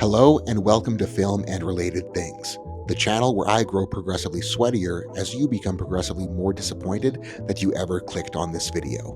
Hello and welcome to Film and Related Things, the channel where I grow progressively sweatier as you become progressively more disappointed that you ever clicked on this video.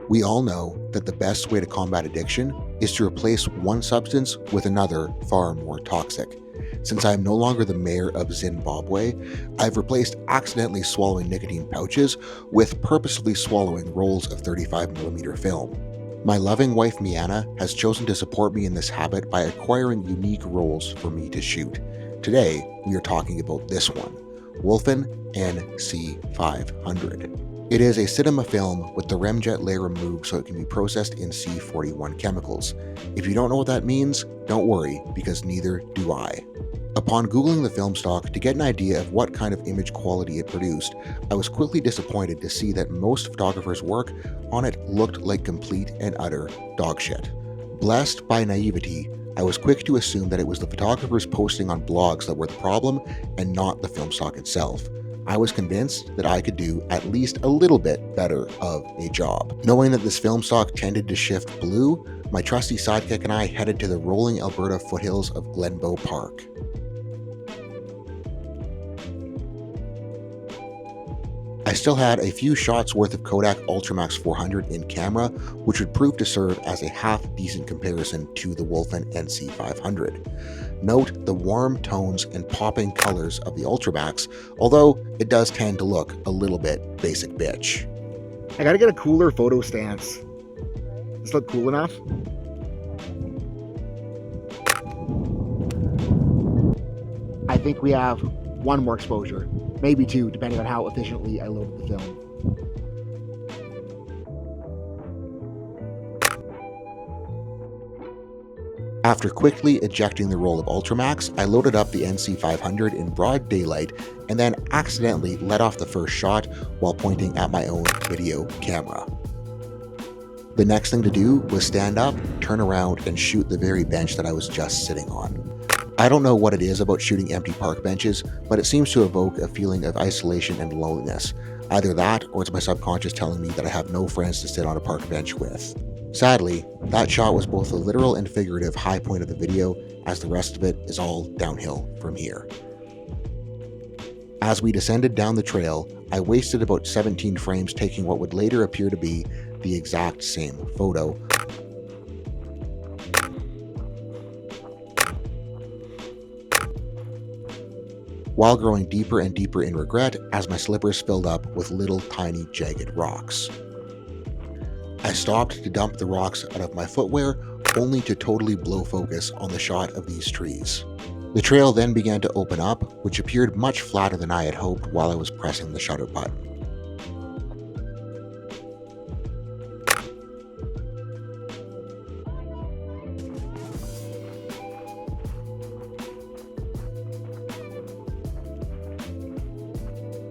We all know that the best way to combat addiction is to replace one substance with another far more toxic. Since I am no longer the mayor of Zimbabwe, I've replaced accidentally swallowing nicotine pouches with purposefully swallowing rolls of 35mm film. My loving wife Miana has chosen to support me in this habit by acquiring unique rolls for me to shoot. Today, we are talking about this one, Wolfen NC500. It is a cinema film with the remjet layer removed so it can be processed in C41 chemicals. If you don't know what that means, don't worry, because neither do I. Upon Googling the film stock to get an idea of what kind of image quality it produced, I was quickly disappointed to see that most photographers' work on it looked like complete and utter dog shit. Blessed by naivety, I was quick to assume that it was the photographers posting on blogs that were the problem and not the film stock itself. I was convinced that I could do at least a little bit better of a job. Knowing that this film stock tended to shift blue, my trusty sidekick and I headed to the rolling Alberta foothills of Glenbow Park. I still had a few shots worth of Kodak Ultramax 400 in camera, which would prove to serve as a half-decent comparison to the Wolfen NC500. Note the warm tones and popping colors of the Ultramax, although it does tend to look a little bit basic bitch. I gotta get a cooler photo stance. Does this look cool enough? I think we have one more exposure. Maybe two, depending on how efficiently I loaded the film. After quickly ejecting the roll of Ultramax, I loaded up the NC500 in broad daylight and then accidentally let off the first shot while pointing at my own video camera. The next thing to do was stand up, turn around, and shoot the very bench that I was just sitting on. I don't know what it is about shooting empty park benches, but it seems to evoke a feeling of isolation and loneliness. Either that, or it's my subconscious telling me that I have no friends to sit on a park bench with. Sadly, that shot was both a literal and figurative high point of the video, as the rest of it is all downhill from here. As we descended down the trail, I wasted about 17 frames taking what would later appear to be the exact same photo, while growing deeper and deeper in regret as my slippers filled up with little tiny jagged rocks. I stopped to dump the rocks out of my footwear, only to totally blow focus on the shot of these trees. The trail then began to open up, which appeared much flatter than I had hoped while I was pressing the shutter button.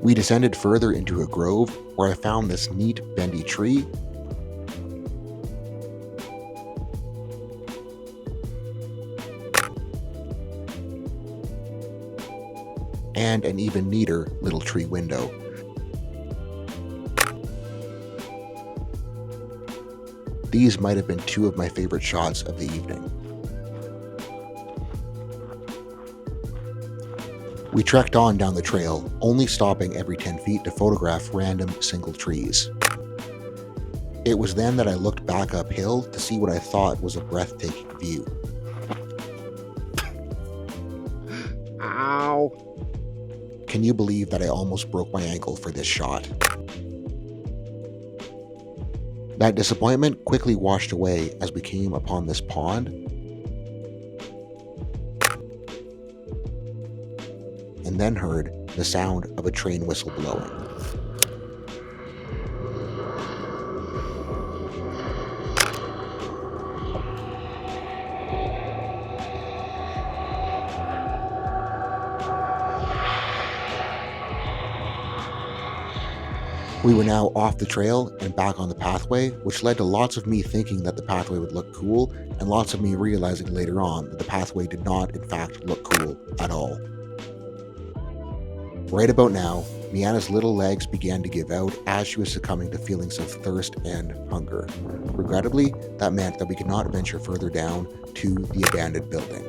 We descended further into a grove where I found this neat bendy tree and an even neater little tree window. These might have been two of my favorite shots of the evening. We trekked on down the trail, only stopping every 10 feet to photograph random single trees. It was then that I looked back uphill to see what I thought was a breathtaking view. Ow! Can you believe that I almost broke my ankle for this shot? That disappointment quickly washed away as we came upon this pond, and then heard the sound of a train whistle blowing. We were now off the trail and back on the pathway, which led to lots of me thinking that the pathway would look cool, and lots of me realizing later on that the pathway did not, in fact, look cool at all. Right about now, Miana's little legs began to give out as she was succumbing to feelings of thirst and hunger. Regrettably, that meant that we could not venture further down to the abandoned building.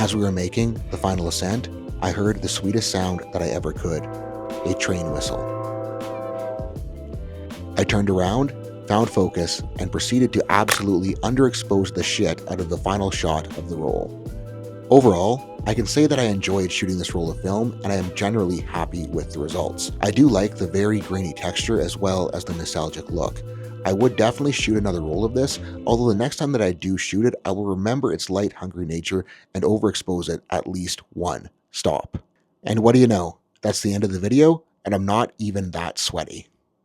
As we were making the final ascent, I heard the sweetest sound that I ever could, a train whistle. I turned around, found focus, and proceeded to absolutely underexpose the shit out of the final shot of the roll. Overall, I can say that I enjoyed shooting this roll of film, and I am generally happy with the results. I do like the very grainy texture as well as the nostalgic look. I would definitely shoot another roll of this, although the next time that I do shoot it, I will remember its light, hungry nature and overexpose it at least one stop. And what do you know? That's the end of the video, and I'm not even that sweaty.